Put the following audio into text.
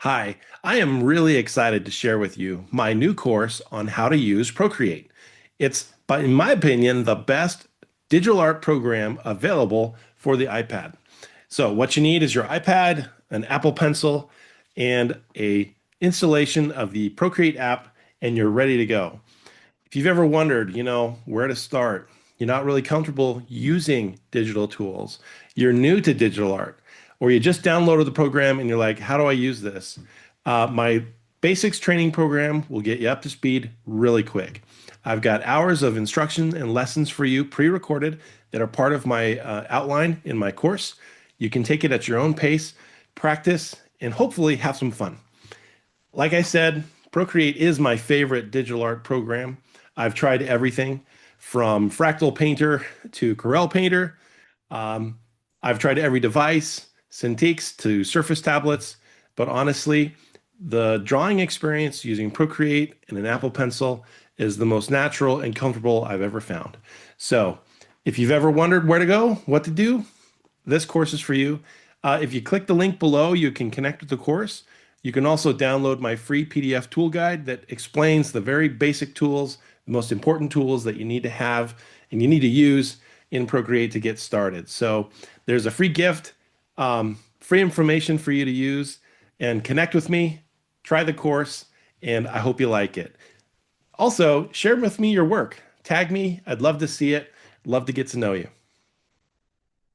Hi, I am really excited to share with you my new course on how to use Procreate. It's, but in my opinion, the best digital art program available for the iPad. So what you need is your iPad, an Apple Pencil, and a installation of the Procreate app, and you're ready to go. If you've ever wondered, where to start, you're not really comfortable using digital tools, you're new to digital art, or you just downloaded the program and you're like, how do I use this? My basics training program will get you up to speed really quick. I've got hours of instruction and lessons for you pre-recorded that are part of my outline in my course. You can take it at your own pace, practice, and hopefully have some fun. Like I said, Procreate is my favorite digital art program. I've tried everything from Fractal Painter to Corel Painter. Um, I've tried every device, Cintiqs to Surface tablets, but honestly, the drawing experience using Procreate and an Apple Pencil is the most natural and comfortable I've ever found. So, if you've ever wondered where to go, what to do, this course is for you. If you click the link below, you can connect with the course. You can also download my free PDF tool guide that explains the very basic tools, the most important tools that you need to have and you need to use in Procreate to get started. So there's a free gift, free information for you to use and connect with me, try the course, and I hope you like it. Also, share with me your work. Tag me. I'd love to see it. Love to get to know you.